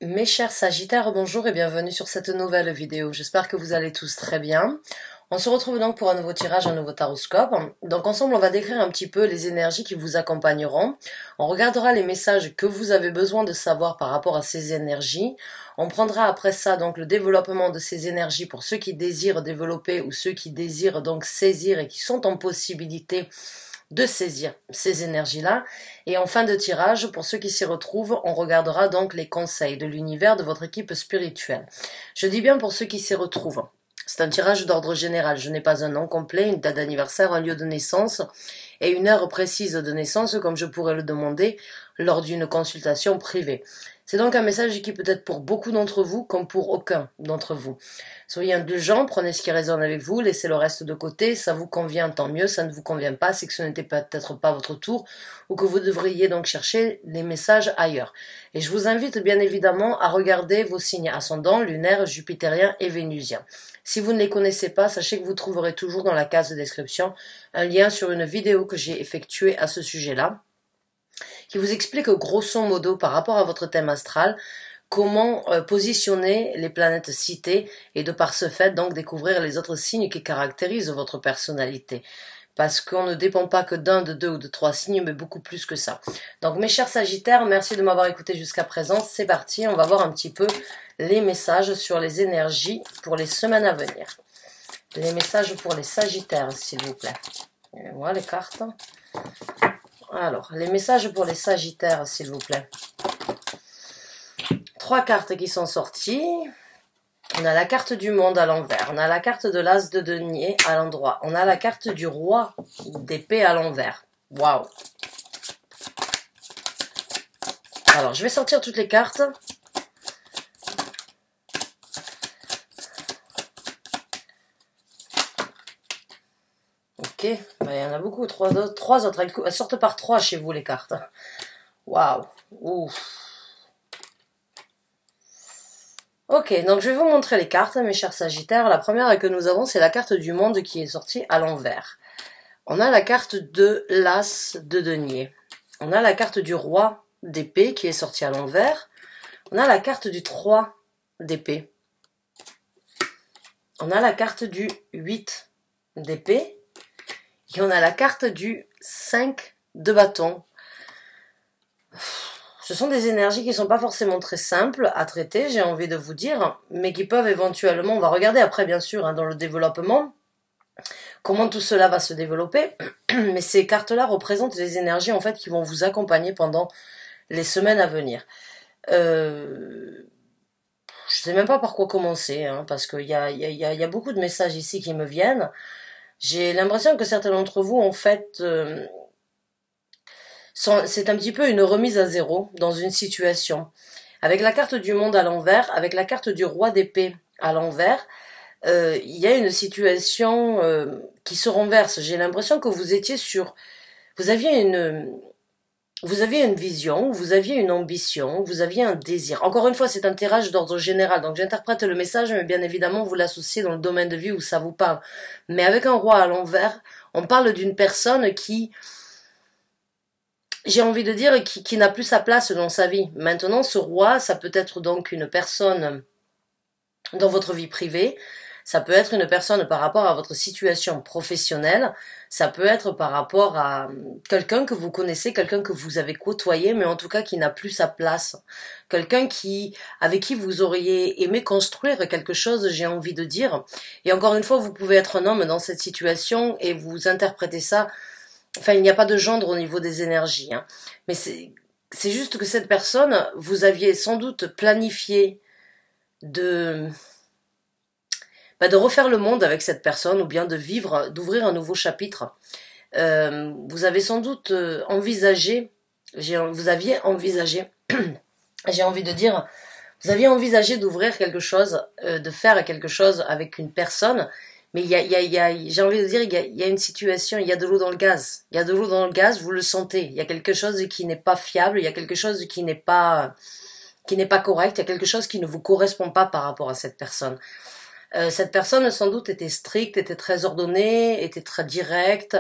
Mes chers Sagittaires, bonjour et bienvenue sur cette nouvelle vidéo. J'espère que vous allez tous très bien. On se retrouve donc pour un nouveau tirage, un nouveau taroscope. Donc ensemble, on va décrire un petit peu les énergies qui vous accompagneront. On regardera les messages que vous avez besoin de savoir par rapport à ces énergies. On prendra après ça donc le développement de ces énergies pour ceux qui désirent développer ou ceux qui désirent donc saisir et qui sont en possibilité de saisir ces énergies-là. Et en fin de tirage, pour ceux qui s'y retrouvent, on regardera donc les conseils de l'univers de votre équipe spirituelle. Je dis bien pour ceux qui s'y retrouvent. C'est un tirage d'ordre général. Je n'ai pas un nom complet, une date d'anniversaire, un lieu de naissance et une heure précise de naissance comme je pourrais le demander lors d'une consultation privée. C'est donc un message qui peut être pour beaucoup d'entre vous comme pour aucun d'entre vous. Soyez indulgents, prenez ce qui résonne avec vous, laissez le reste de côté, ça vous convient tant mieux, ça ne vous convient pas, c'est que ce n'était peut-être pas votre tour ou que vous devriez donc chercher les messages ailleurs. Et je vous invite bien évidemment à regarder vos signes ascendants, lunaires, jupitériens et vénusiens. Si vous ne les connaissez pas, sachez que vous trouverez toujours dans la case de description un lien sur une vidéo que j'ai effectuée à ce sujet-là, qui vous explique grosso modo par rapport à votre thème astral, comment positionner les planètes citées et de par ce fait donc découvrir les autres signes qui caractérisent votre personnalité. Parce qu'on ne dépend pas que d'un, de deux ou de trois signes, mais beaucoup plus que ça. Donc mes chers Sagittaires, merci de m'avoir écouté jusqu'à présent. C'est parti, on va voir un petit peu les messages sur les énergies pour les semaines à venir. Les messages pour les Sagittaires, s'il vous plaît. Et voilà les cartes. Alors, les messages pour les Sagittaires, s'il vous plaît. 3 cartes qui sont sorties. On a la carte du monde à l'envers. On a la carte de l'as de denier à l'endroit. On a la carte du roi d'épée à l'envers. Waouh! Alors, je vais sortir toutes les cartes. Ok, ben, il y en a beaucoup. 3 autres. Elles sortent par 3 chez vous, les cartes. Waouh! Ouf! Ok, donc je vais vous montrer les cartes, mes chers Sagittaires. La première que nous avons, c'est la carte du monde qui est sortie à l'envers. On a la carte de l'as de denier. On a la carte du roi d'épée qui est sortie à l'envers. On a la carte du 3 d'épée. On a la carte du 8 d'épée. Et on a la carte du 5 de bâton. Ce sont des énergies qui ne sont pas forcément très simples à traiter, j'ai envie de vous dire, mais qui peuvent éventuellement, on va regarder après bien sûr, hein, dans le développement, comment tout cela va se développer, mais ces cartes-là représentent les énergies en fait qui vont vous accompagner pendant les semaines à venir. Je sais même pas par quoi commencer, hein, parce qu'il y a beaucoup de messages ici qui me viennent. J'ai l'impression que certains d'entre vous, en fait... c'est un petit peu une remise à zéro dans une situation. Avec la carte du monde à l'envers, avec la carte du roi d'épée à l'envers, il y a une situation qui se renverse. J'ai l'impression que vous étiez sur... Vous aviez une vision, vous aviez une ambition, vous aviez un désir. Encore une fois, c'est un tirage d'ordre général, donc j'interprète le message, mais bien évidemment, vous l'associez dans le domaine de vie où ça vous parle. Mais avec un roi à l'envers, on parle d'une personne qui... j'ai envie de dire, qui n'a plus sa place dans sa vie. Maintenant, ce roi, ça peut être donc une personne dans votre vie privée, ça peut être une personne par rapport à votre situation professionnelle, ça peut être par rapport à quelqu'un que vous connaissez, quelqu'un que vous avez côtoyé, mais en tout cas qui n'a plus sa place. Quelqu'un avec qui vous auriez aimé construire quelque chose, j'ai envie de dire. Et encore une fois, vous pouvez être un homme dans cette situation et vous interprétez ça. Enfin, il n'y a pas de gendre au niveau des énergies, hein. Mais c'est juste que cette personne, vous aviez sans doute planifié de refaire le monde avec cette personne ou bien d'ouvrir un nouveau chapitre. Vous avez sans doute envisagé, vous aviez envisagé, j'ai envie de dire, vous aviez envisagé d'ouvrir quelque chose, de faire quelque chose avec une personne. Mais j'ai envie de dire, il y a une situation, il y a de l'eau dans le gaz. Il y a de l'eau dans le gaz, vous le sentez. Il y a quelque chose qui n'est pas fiable, il y a quelque chose qui n'est pas correct, il y a quelque chose qui ne vous correspond pas par rapport à cette personne. Cette personne, sans doute, était stricte, était très ordonnée, était très directe.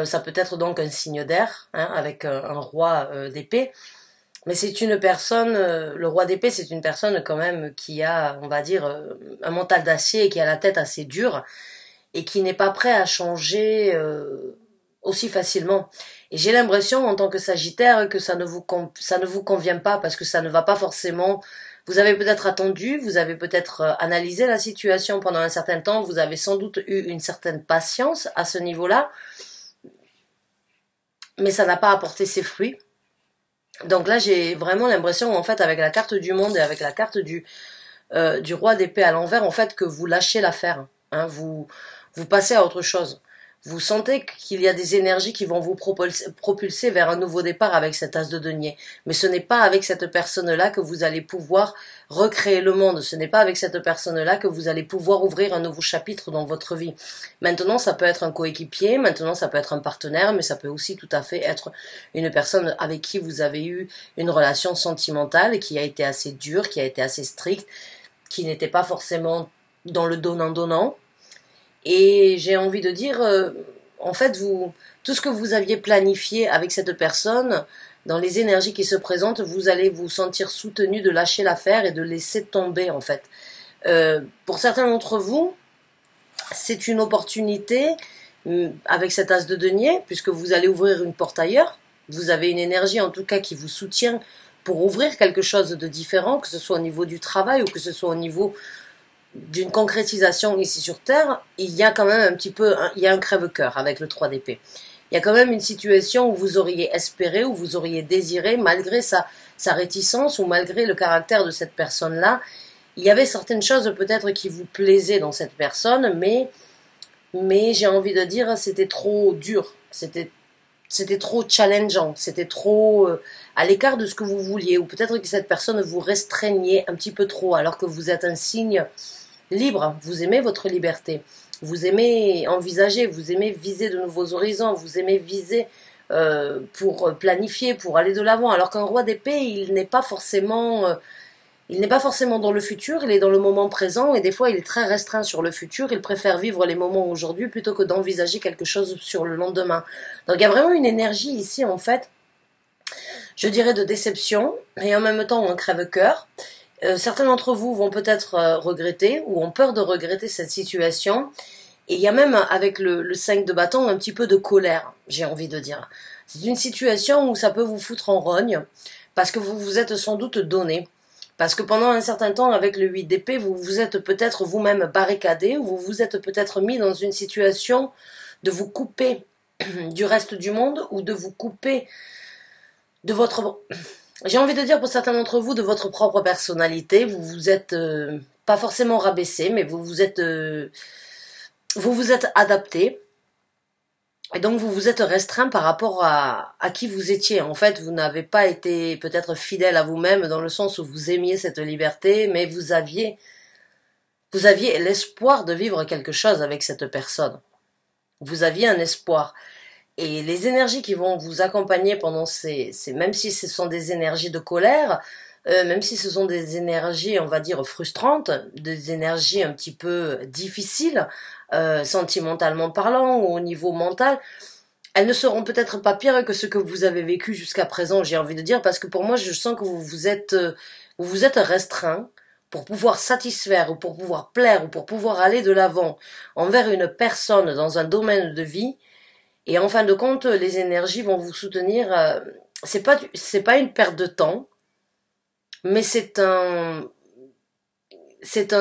Ça peut être donc un signe d'air, hein, avec un roi d'épée. Mais c'est une personne, le roi d'épée, c'est une personne quand même qui a, on va dire, un mental d'acier et qui a la tête assez dure et qui n'est pas prêt à changer aussi facilement. Et j'ai l'impression, en tant que Sagittaire, que ça ne vous convient pas parce que ça ne va pas forcément. Vous avez peut-être attendu, vous avez peut-être analysé la situation pendant un certain temps, vous avez sans doute eu une certaine patience à ce niveau-là, mais ça n'a pas apporté ses fruits. Donc là, j'ai vraiment l'impression, en fait, avec la carte du monde et avec la carte du roi d'épée à l'envers, en fait, que vous lâchez l'affaire. Hein, vous passez à autre chose. Vous sentez qu'il y a des énergies qui vont vous propulser vers un nouveau départ avec cet as de denier. Mais ce n'est pas avec cette personne-là que vous allez pouvoir recréer le monde. Ce n'est pas avec cette personne-là que vous allez pouvoir ouvrir un nouveau chapitre dans votre vie. Maintenant, ça peut être un coéquipier, maintenant ça peut être un partenaire, mais ça peut aussi tout à fait être une personne avec qui vous avez eu une relation sentimentale qui a été assez dure, qui a été assez stricte, qui n'était pas forcément dans le donnant-donnant. Et j'ai envie de dire, en fait, tout ce que vous aviez planifié avec cette personne, dans les énergies qui se présentent, vous allez vous sentir soutenu de lâcher l'affaire et de laisser tomber, en fait. Pour certains d'entre vous, c'est une opportunité avec cet as de denier, puisque vous allez ouvrir une porte ailleurs. Vous avez une énergie, en tout cas, qui vous soutient pour ouvrir quelque chose de différent, que ce soit au niveau du travail ou que ce soit au niveau d'une concrétisation ici sur Terre. Il y a quand même un petit peu, il y a un crève-cœur avec le 3 d'épée. Il y a quand même une situation où vous auriez espéré, où vous auriez désiré, malgré sa réticence ou malgré le caractère de cette personne-là, il y avait certaines choses peut-être qui vous plaisaient dans cette personne, mais j'ai envie de dire, c'était trop dur, c'était trop challengeant, c'était trop à l'écart de ce que vous vouliez, ou peut-être que cette personne vous restreignait un petit peu trop, alors que vous êtes un signe libre, vous aimez votre liberté, vous aimez envisager, vous aimez viser de nouveaux horizons, vous aimez viser pour planifier, pour aller de l'avant, alors qu'un roi d'épée, il n'est pas forcément dans le futur, il est dans le moment présent, et des fois il est très restreint sur le futur, il préfère vivre les moments aujourd'hui plutôt que d'envisager quelque chose sur le lendemain. Donc il y a vraiment une énergie ici, en fait, je dirais de déception, et en même temps un crève-cœur. Certains d'entre vous vont peut-être regretter, ou ont peur de regretter cette situation, et il y a même avec le 5 de bâton un petit peu de colère, j'ai envie de dire. C'est une situation où ça peut vous foutre en rogne, parce que vous vous êtes sans doute donné. Parce que pendant un certain temps, avec le 8 d'épée, vous vous êtes peut-être vous-même barricadé, ou vous vous êtes peut-être mis dans une situation de vous couper du reste du monde, ou de vous couper de votre... J'ai envie de dire pour certains d'entre vous, de votre propre personnalité. Vous vous êtes pas forcément rabaissé, mais vous vous êtes adapté. Et donc vous vous êtes restreint par rapport à qui vous étiez. En fait, vous n'avez pas été peut-être fidèle à vous-même dans le sens où vous aimiez cette liberté, mais vous aviez l'espoir de vivre quelque chose avec cette personne. Vous aviez un espoir. Et les énergies qui vont vous accompagner pendant même si ce sont des énergies de colère, même si ce sont des énergies, on va dire, frustrantes, des énergies un petit peu difficiles, sentimentalement parlant ou au niveau mental, elles ne seront peut-être pas pires que ce que vous avez vécu jusqu'à présent, j'ai envie de dire, parce que pour moi, je sens que vous vous êtes restreint pour pouvoir satisfaire ou pour pouvoir plaire ou pour pouvoir aller de l'avant envers une personne dans un domaine de vie. Et en fin de compte, les énergies vont vous soutenir. C'est pas une perte de temps, mais c'est un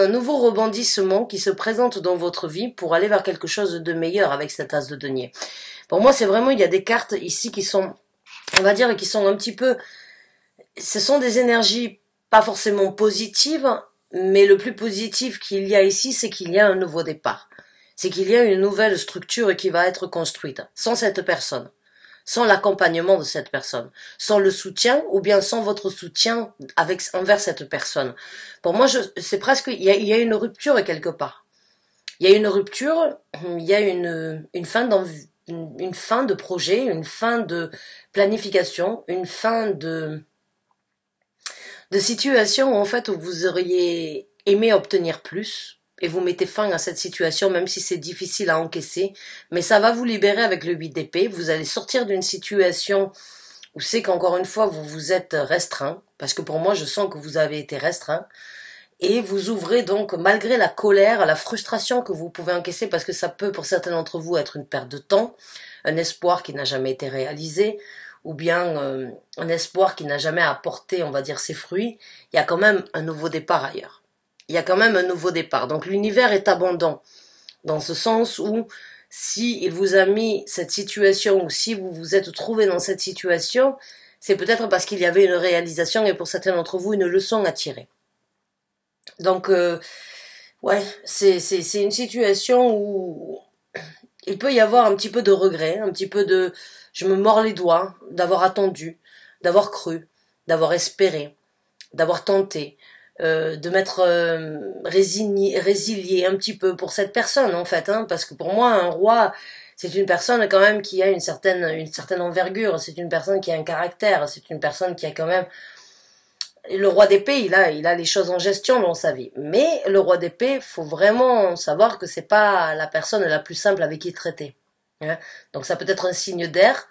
nouveau rebondissement qui se présente dans votre vie pour aller vers quelque chose de meilleur avec cet as de denier. Pour moi, c'est vraiment, il y a des cartes ici qui sont, on va dire, qui sont un petit peu, ce sont des énergies pas forcément positives, mais le plus positif qu'il y a ici, c'est qu'il y a un nouveau départ. C'est qu'il y a une nouvelle structure qui va être construite, sans cette personne, sans l'accompagnement de cette personne, sans le soutien ou bien sans votre soutien envers cette personne. Pour moi, c'est presque, il y a une rupture quelque part. Il y a une rupture, il y a une fin de projet, une fin de planification, une fin de situation en fait où vous auriez aimé obtenir plus. Et vous mettez fin à cette situation, même si c'est difficile à encaisser. Mais ça va vous libérer avec le 8 d'épée. Vous allez sortir d'une situation où c'est qu'encore une fois, vous vous êtes restreint, parce que pour moi, je sens que vous avez été restreint, et vous ouvrez donc, malgré la colère, la frustration que vous pouvez encaisser, parce que ça peut, pour certains d'entre vous, être une perte de temps, un espoir qui n'a jamais été réalisé, ou bien un espoir qui n'a jamais apporté, on va dire, ses fruits, il y a quand même un nouveau départ ailleurs. Il y a quand même un nouveau départ. Donc l'univers est abondant, dans ce sens où, si il vous a mis cette situation, ou si vous vous êtes trouvé dans cette situation, c'est peut-être parce qu'il y avait une réalisation, et pour certains d'entre vous, une leçon à tirer. Donc, ouais, c'est une situation où il peut y avoir un petit peu de regret, un petit peu de je me mords les doigts d'avoir attendu, d'avoir cru, d'avoir espéré, d'avoir tenté, de m'être résilié un petit peu pour cette personne en fait, hein, parce que pour moi un roi c'est une personne quand même qui a une certaine envergure, c'est une personne qui a un caractère, c'est une personne qui a quand même le roi d'épée, il a les choses en gestion dans sa vie. Mais le roi d'épée, faut vraiment savoir que c'est pas la personne la plus simple avec qui traiter. Hein. Donc ça peut être un signe d'air,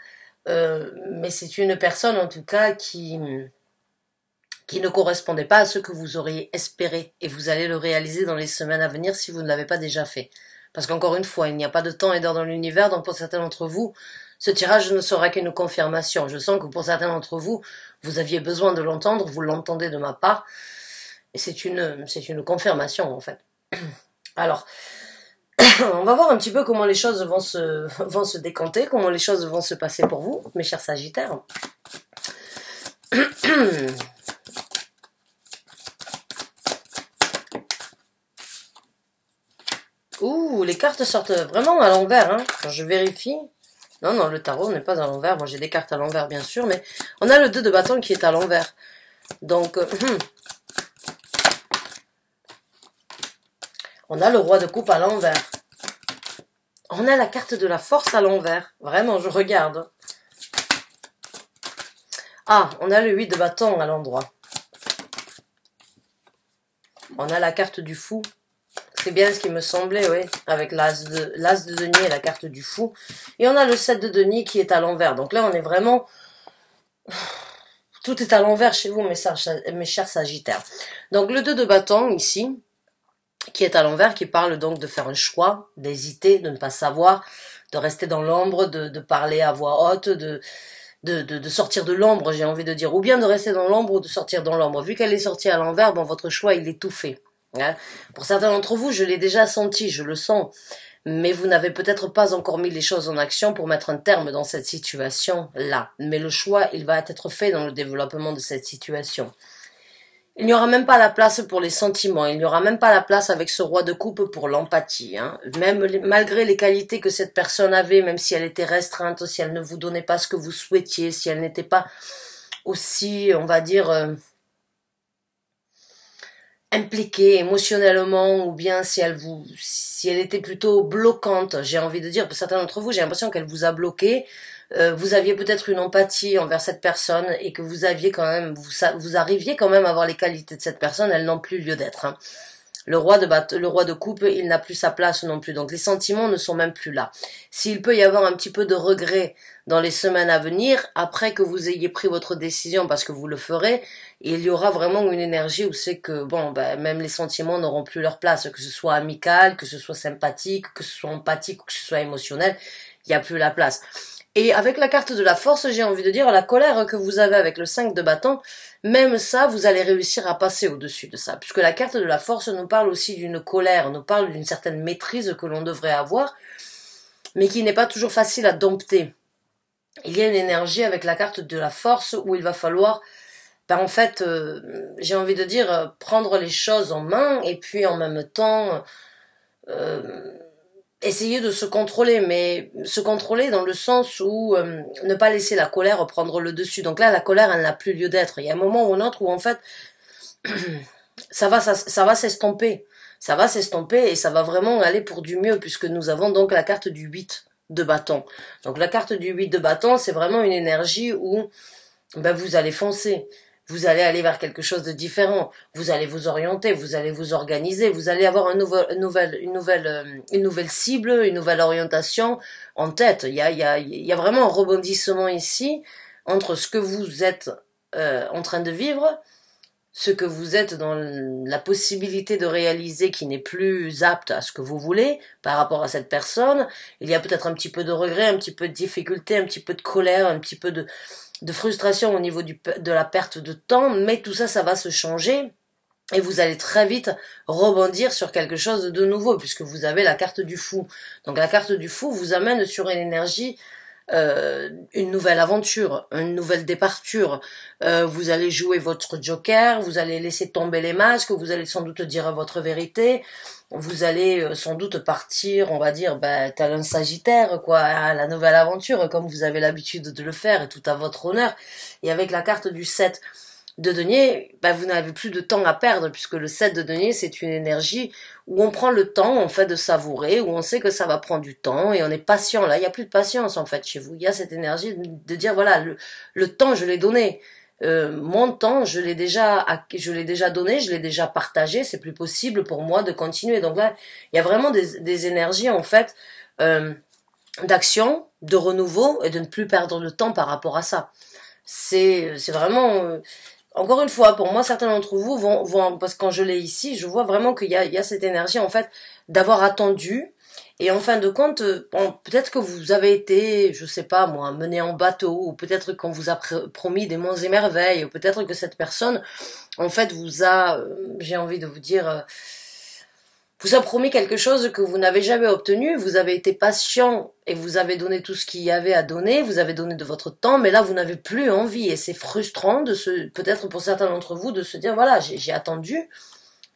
mais c'est une personne en tout cas qui ne correspondait pas à ce que vous auriez espéré. Et vous allez le réaliser dans les semaines à venir si vous ne l'avez pas déjà fait. Parce qu'encore une fois, il n'y a pas de temps et d'heure dans l'univers, donc pour certains d'entre vous, ce tirage ne sera qu'une confirmation. Je sens que pour certains d'entre vous, vous aviez besoin de l'entendre, vous l'entendez de ma part, et c'est une confirmation en fait. Alors, on va voir un petit peu comment les choses vont se décanter, comment les choses vont se passer pour vous, mes chers Sagittaires. Ouh, les cartes sortent vraiment à l'envers, hein. Quand je vérifie. Non, non, le tarot n'est pas à l'envers. Moi, j'ai des cartes à l'envers, bien sûr, mais on a le 2 de bâton qui est à l'envers. Donc, on a le roi de coupe à l'envers. On a la carte de la force à l'envers. Vraiment, je regarde. Ah, on a le 8 de bâton à l'endroit. On a la carte du fou. C'est bien ce qui me semblait, oui, avec l'as de denier et la carte du fou. Et on a le 7 de denier qui est à l'envers. Donc là, on est vraiment... Tout est à l'envers chez vous, mes chers Sagittaires. Donc le 2 de bâton, ici, qui est à l'envers, qui parle donc de faire un choix, d'hésiter, de ne pas savoir, de rester dans l'ombre, de parler à voix haute, de sortir de l'ombre, j'ai envie de dire. Ou bien de rester dans l'ombre ou de sortir dans l'ombre. Vu qu'elle est sortie à l'envers, bon, votre choix, il est tout fait. Hein. Pour certains d'entre vous, je l'ai déjà senti, je le sens, mais vous n'avez peut-être pas encore mis les choses en action pour mettre un terme dans cette situation-là. Mais le choix, il va être fait dans le développement de cette situation. Il n'y aura même pas la place pour les sentiments, il n'y aura même pas la place avec ce roi de coupe pour l'empathie. Hein. Même malgré les qualités que cette personne avait, même si elle était restreinte, si elle ne vous donnait pas ce que vous souhaitiez, si elle n'était pas aussi, on va dire... impliquée émotionnellement, ou bien si elle était plutôt bloquante, j'ai envie de dire, pour certains d'entre vous, j'ai l'impression qu'elle vous a bloqué, vous aviez peut-être une empathie envers cette personne, et que vous aviez quand même, vous arriviez quand même à voir les qualités de cette personne, elles n'ont plus lieu d'être, hein. Le roi de coupe, il n'a plus sa place non plus. Donc les sentiments ne sont même plus là. S'il peut y avoir un petit peu de regret dans les semaines à venir, après que vous ayez pris votre décision, parce que vous le ferez, il y aura vraiment une énergie où c'est que, bon, ben, même les sentiments n'auront plus leur place, que ce soit amical, que ce soit sympathique, que ce soit empathique, ou que ce soit émotionnel, il n'y a plus la place. Et avec la carte de la force, j'ai envie de dire, la colère que vous avez avec le 5 de bâton, même ça, vous allez réussir à passer au-dessus de ça. Puisque la carte de la force nous parle aussi d'une colère, nous parle d'une certaine maîtrise que l'on devrait avoir, mais qui n'est pas toujours facile à dompter. Il y a une énergie avec la carte de la force où il va falloir, ben en fait, j'ai envie de dire, prendre les choses en main, et puis en même temps... essayer de se contrôler, mais se contrôler dans le sens où ne pas laisser la colère prendre le dessus. Donc là, la colère, elle n'a plus lieu d'être. Il y a un moment ou un autre où en fait, ça va s'estomper. Ça va s'estomper et ça va vraiment aller pour du mieux, puisque nous avons donc la carte du 8 de bâton. Donc la carte du 8 de bâton, c'est vraiment une énergie où ben, vous allez foncer. Vous allez aller vers quelque chose de différent. Vous allez vous orienter, vous allez vous organiser, vous allez avoir une nouvelle cible, une nouvelle orientation en tête. Il y a vraiment un rebondissement ici entre ce que vous êtes en train de vivre, ce que vous êtes dans la possibilité de réaliser qui n'est plus apte à ce que vous voulez par rapport à cette personne. Il y a peut-être un petit peu de regret, un petit peu de difficulté, un petit peu de colère, un petit peu de frustration au niveau de la perte de temps, mais tout ça, ça va se changer. Et vous allez très vite rebondir sur quelque chose de nouveau, puisque vous avez la carte du fou. Donc la carte du fou vous amène sur une énergie, une nouvelle aventure, une nouvelle départure. Vous allez jouer votre joker, vous allez laisser tomber les masques, vous allez sans doute dire votre vérité, vous allez sans doute partir, on va dire, tel un sagittaire, quoi, à la nouvelle aventure, comme vous avez l'habitude de le faire, et tout à votre honneur. Et avec la carte du 7 de denier, vous n'avez plus de temps à perdre, puisque le 7 de denier, c'est une énergie où on prend le temps, en fait, de savourer, où on sait que ça va prendre du temps, et on est patient. Là, il n'y a plus de patience, en fait, chez vous. Il y a cette énergie de dire, voilà, le temps, je l'ai donné. Mon temps, je l'ai déjà donné, je l'ai déjà partagé, c'est plus possible pour moi de continuer. Donc là, il y a vraiment des énergies, en fait, d'action, de renouveau, et de ne plus perdre le temps par rapport à ça. C'est vraiment... Encore une fois, pour moi, certains d'entre vous vont, parce que quand je l'ai ici, je vois vraiment qu'il y a cette énergie, en fait, d'avoir attendu. Et en fin de compte, bon, peut-être que vous avez été, je sais pas moi, mené en bateau, ou peut-être qu'on vous a promis des monts et merveilles, ou peut-être que cette personne, en fait, vous a, j'ai envie de vous dire, vous a promis quelque chose que vous n'avez jamais obtenu, vous avez été patient et vous avez donné tout ce qu'il y avait à donner, vous avez donné de votre temps, mais là vous n'avez plus envie et c'est frustrant peut-être pour certains d'entre vous de se dire voilà, j'ai attendu,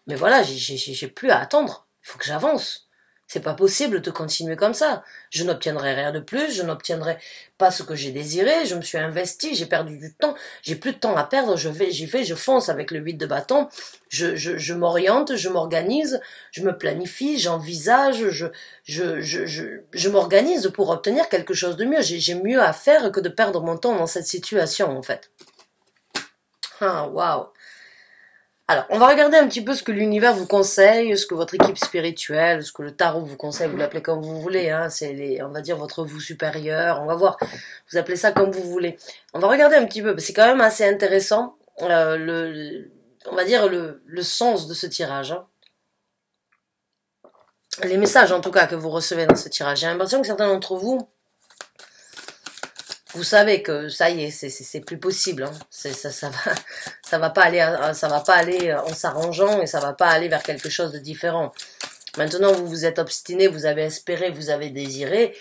mais voilà, j'ai plus à attendre, il faut que j'avance. C'est pas possible de continuer comme ça. Je n'obtiendrai rien de plus, je n'obtiendrai pas ce que j'ai désiré, je me suis investi, j'ai perdu du temps, j'ai plus de temps à perdre, je fonce avec le 8 de bâton, je m'oriente, je m'organise, je me planifie, j'envisage, je m'organise pour obtenir quelque chose de mieux. J'ai mieux à faire que de perdre mon temps dans cette situation, en fait. Ah, waouh! Alors, on va regarder un petit peu ce que l'univers vous conseille, ce que votre équipe spirituelle, ce que le tarot vous conseille, vous l'appelez comme vous voulez, hein, c'est on va dire votre vous supérieur, on va voir, vous appelez ça comme vous voulez. On va regarder un petit peu, c'est quand même assez intéressant, on va dire le sens de ce tirage. Hein. Les messages en tout cas que vous recevez dans ce tirage. J'ai l'impression que certains d'entre vous, vous savez que ça y est, c'est plus possible. Hein. Ça va pas aller en s'arrangeant et ça va pas aller vers quelque chose de différent. Maintenant, vous vous êtes obstiné, vous avez espéré, vous avez désiré,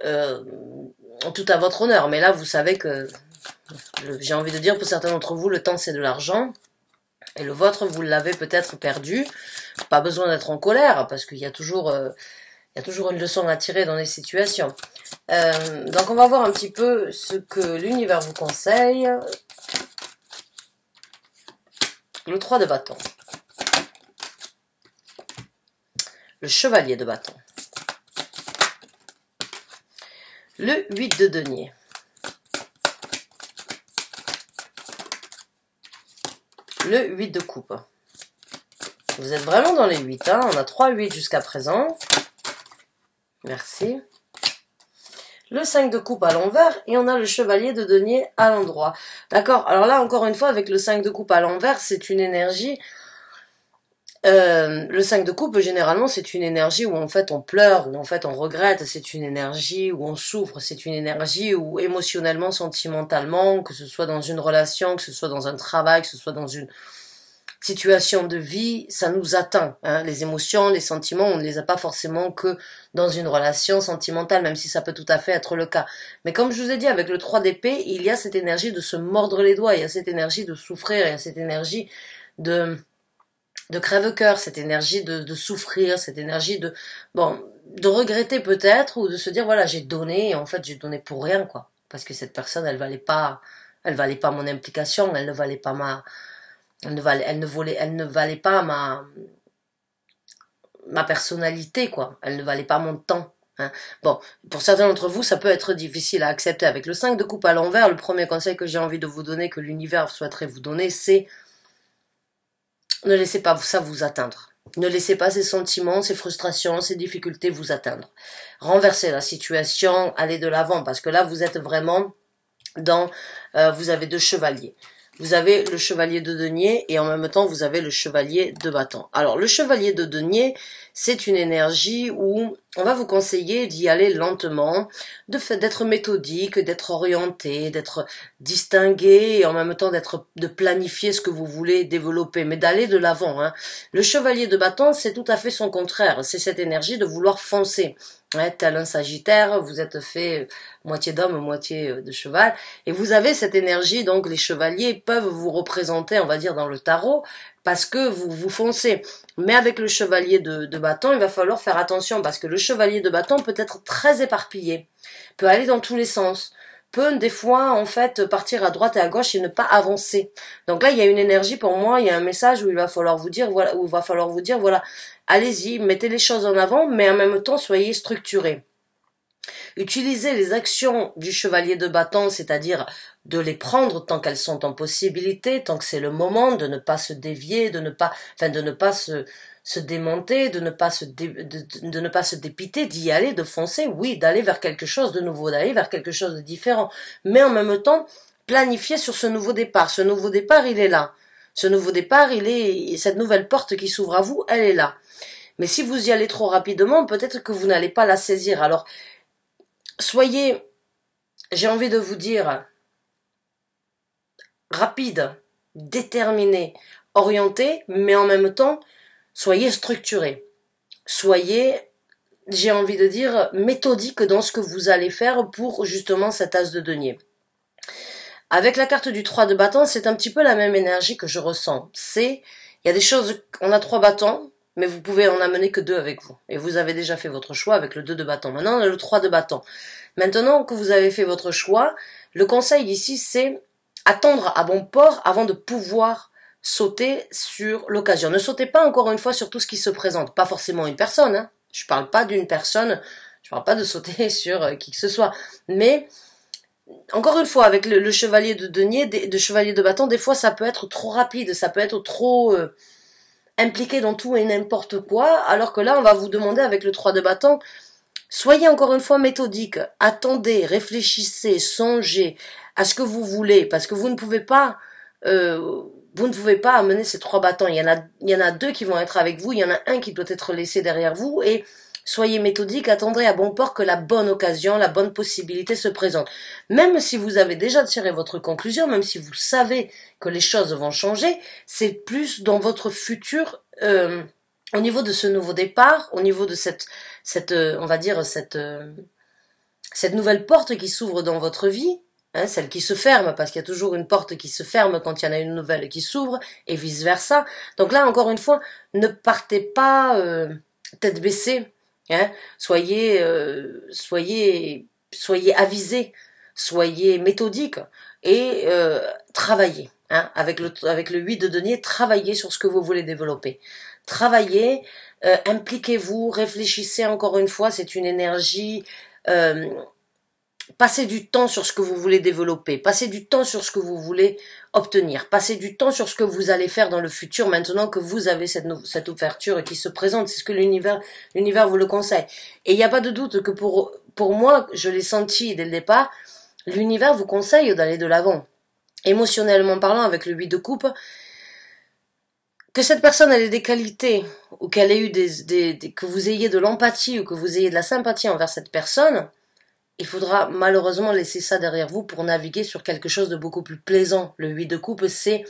tout à votre honneur. Mais là, vous savez que, j'ai envie de dire, pour certains d'entre vous, le temps c'est de l'argent. Et le vôtre, vous l'avez peut-être perdu. Pas besoin d'être en colère, parce qu'il y a toujours une leçon à tirer dans les situations. Donc on va voir un petit peu ce que l'univers vous conseille. Le 3 de bâton. Le chevalier de bâton. Le 8 de denier. Le 8 de coupe. Vous êtes vraiment dans les 8, hein. On a 3 8 jusqu'à présent. Merci. Le 5 de coupe à l'envers et on a le chevalier de denier à l'endroit. D'accord. Alors là, encore une fois, avec le 5 de coupe à l'envers, c'est une énergie... le 5 de coupe, généralement, c'est une énergie où en fait on pleure, où en fait on regrette, c'est une énergie où on souffre, c'est une énergie où émotionnellement, sentimentalement, que ce soit dans une relation, que ce soit dans un travail, que ce soit dans une situation de vie, ça nous atteint. Hein. Les émotions, les sentiments, on ne les a pas forcément que dans une relation sentimentale, même si ça peut tout à fait être le cas. Mais comme je vous ai dit, avec le 3 d'épée, il y a cette énergie de se mordre les doigts, il y a cette énergie de souffrir, il y a cette énergie de crève-cœur, cette énergie de souffrir, cette énergie de regretter peut-être, ou de se dire, voilà, j'ai donné, et en fait, j'ai donné pour rien, quoi. Parce que cette personne, elle valait pas mon implication, elle ne valait pas elle ne valait pas ma personnalité, quoi. Elle ne valait pas mon temps. Hein. Bon, pour certains d'entre vous, ça peut être difficile à accepter. Avec le 5 de coupe à l'envers, le premier conseil que j'ai envie de vous donner, que l'univers souhaiterait vous donner, c'est ne laissez pas ça vous atteindre. Ne laissez pas ces sentiments, ces frustrations, ces difficultés vous atteindre. Renversez la situation, allez de l'avant, parce que là, vous êtes vraiment dans vous avez deux chevaliers. Vous avez le chevalier de denier et en même temps vous avez le chevalier de bâton. Alors le chevalier de denier, c'est une énergie où on va vous conseiller d'y aller lentement, d'être méthodique, d'être orienté, d'être distingué et en même temps de planifier ce que vous voulez développer, mais d'aller de l'avant. Hein. Le chevalier de bâton, c'est tout à fait son contraire. C'est cette énergie de vouloir foncer. Ouais, tel un sagittaire, vous êtes fait moitié d'homme, moitié de cheval, et vous avez cette énergie, donc les chevaliers peuvent vous représenter, on va dire, dans le tarot, parce que vous foncez. Mais avec le chevalier de bâton, il va falloir faire attention, parce que le chevalier de bâton peut être très éparpillé, peut aller dans tous les sens, peut des fois, en fait, partir à droite et à gauche et ne pas avancer. Donc là, il y a une énergie pour moi, il y a un message où il va falloir vous dire, voilà, allez-y, mettez les choses en avant, mais en même temps, soyez structurés. Utilisez les actions du chevalier de bâton, c'est-à-dire de les prendre tant qu'elles sont en possibilité, tant que c'est le moment, de ne pas se dévier, de ne pas se démonter, de ne pas se dépiter, d'y aller, de foncer, oui, d'aller vers quelque chose de nouveau, d'aller vers quelque chose de différent. Mais en même temps, planifier sur ce nouveau départ. Ce nouveau départ, il est là. Ce nouveau départ, cette nouvelle porte qui s'ouvre à vous, elle est là. Mais si vous y allez trop rapidement, peut-être que vous n'allez pas la saisir. Alors, soyez, j'ai envie de vous dire, rapide, déterminé, orienté, mais en même temps, soyez structuré. Soyez, j'ai envie de dire, méthodique dans ce que vous allez faire pour justement cet as de denier. Avec la carte du 3 de bâton, c'est un petit peu la même énergie que je ressens. Il y a des choses, on a 3 bâtons, mais vous pouvez en amener que 2 avec vous. Et vous avez déjà fait votre choix avec le 2 de bâton. Maintenant, on a le 3 de bâton. Maintenant que vous avez fait votre choix, le conseil ici, c'est attendre à bon port avant de pouvoir sauter sur l'occasion. Ne sautez pas encore une fois sur tout ce qui se présente. Pas forcément une personne, hein. Je parle pas d'une personne, je parle pas de sauter sur qui que ce soit. Mais, encore une fois, avec le chevalier de denier, de chevalier de bâton, des fois ça peut être trop rapide, ça peut être trop impliqué dans tout et n'importe quoi, alors que là on va vous demander avec le 3 de bâton, soyez encore une fois méthodique, attendez, réfléchissez, songez à ce que vous voulez, parce que vous ne pouvez pas amener ces 3 bâtons, il y en a 2 qui vont être avec vous, il y en a un qui doit être laissé derrière vous, et soyez méthodique, attendrez à bon port que la bonne occasion, la bonne possibilité se présente. Même si vous avez déjà tiré votre conclusion, même si vous savez que les choses vont changer, c'est plus dans votre futur, au niveau de ce nouveau départ, au niveau de cette nouvelle porte qui s'ouvre dans votre vie, hein, celle qui se ferme, parce qu'il y a toujours une porte qui se ferme quand il y en a une nouvelle qui s'ouvre, et vice versa. Donc là, encore une fois, ne partez pas tête baissée. Hein, soyez avisés, soyez méthodiques et travaillez. Hein, avec le 8 de denier, travaillez sur ce que vous voulez développer. Travaillez, impliquez-vous, réfléchissez encore une fois, c'est une énergie. Passez du temps sur ce que vous voulez développer, passez du temps sur ce que vous voulez obtenir, passez du temps sur ce que vous allez faire dans le futur maintenant que vous avez cette ouverture qui se présente, c'est ce que l'univers vous le conseille. Et il n'y a pas de doute que pour moi, je l'ai senti dès le départ, l'univers vous conseille d'aller de l'avant. Émotionnellement parlant, avec le 8 de coupe, que cette personne ait des qualités, ou qu'elle ait eu que vous ayez de l'empathie ou que vous ayez de la sympathie envers cette personne, il faudra malheureusement laisser ça derrière vous pour naviguer sur quelque chose de beaucoup plus plaisant. Le 8 de coupe, c'est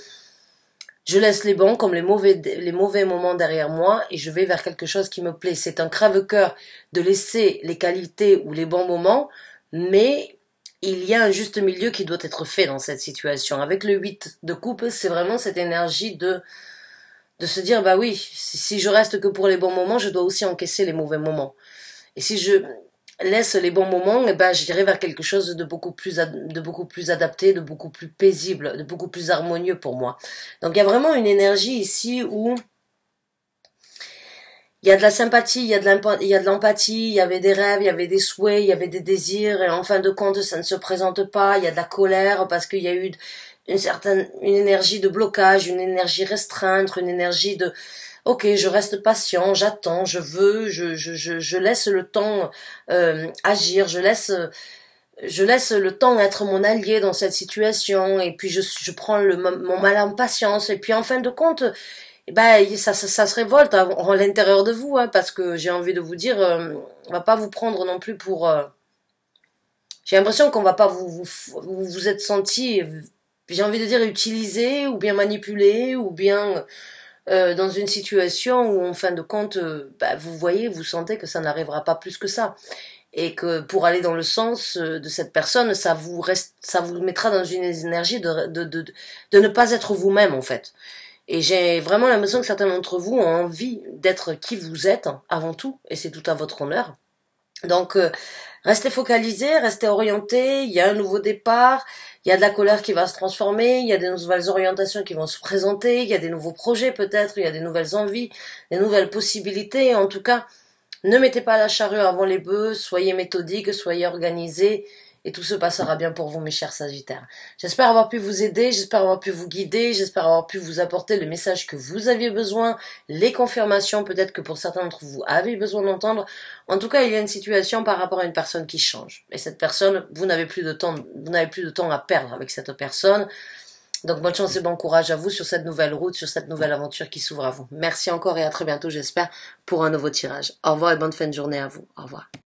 je laisse les bons comme les mauvais moments derrière moi et je vais vers quelque chose qui me plaît. C'est un crève-cœur de laisser les qualités ou les bons moments, mais il y a un juste milieu qui doit être fait dans cette situation. Avec le 8 de coupe, c'est vraiment cette énergie de se dire, bah oui, si je reste que pour les bons moments, je dois aussi encaisser les mauvais moments. Et si je laisse les bons moments, et ben j'irai vers quelque chose de beaucoup plus adapté, de beaucoup plus paisible, de beaucoup plus harmonieux pour moi. Donc il y a vraiment une énergie ici où il y a de la sympathie, il y a de l'empathie, il y avait des rêves, il y avait des souhaits, il y avait des désirs, et en fin de compte ça ne se présente pas, il y a de la colère parce qu'il y a eu une énergie de blocage, une énergie restreinte, une énergie de ok, je reste patient, j'attends, je laisse le temps agir, je laisse je laisse le temps être mon allié dans cette situation, et puis je prends mon mal en patience, et puis en fin de compte, ça se révolte à l'intérieur de vous, hein, parce que j'ai envie de vous dire, on va pas vous prendre non plus pour... j'ai l'impression qu'on va pas vous êtes senti, j'ai envie de dire, utilisé, ou bien manipulé, ou bien dans une situation où, en fin de compte, vous voyez, vous sentez que ça n'arrivera pas plus que ça. Et que pour aller dans le sens de cette personne, ça vous mettra dans une énergie de ne pas être vous-même, en fait. Et j'ai vraiment l'impression que certains d'entre vous ont envie d'être qui vous êtes, avant tout, et c'est tout à votre honneur. Donc, restez focalisés, restez orientés, il y a un nouveau départ, il y a de la colère qui va se transformer, il y a des nouvelles orientations qui vont se présenter, il y a des nouveaux projets peut-être, il y a des nouvelles envies, des nouvelles possibilités. En tout cas, ne mettez pas la charrue avant les bœufs, soyez méthodiques, soyez organisés, et tout se passera bien pour vous, mes chers Sagittaires. J'espère avoir pu vous aider, j'espère avoir pu vous guider, j'espère avoir pu vous apporter le message que vous aviez besoin, les confirmations peut-être que pour certains d'entre vous avez besoin d'entendre. En tout cas, il y a une situation par rapport à une personne qui change. Et cette personne, vous n'avez plus de temps à perdre avec cette personne. Donc bonne chance et bon courage à vous sur cette nouvelle route, sur cette nouvelle aventure qui s'ouvre à vous. Merci encore et à très bientôt, j'espère, pour un nouveau tirage. Au revoir et bonne fin de journée à vous. Au revoir.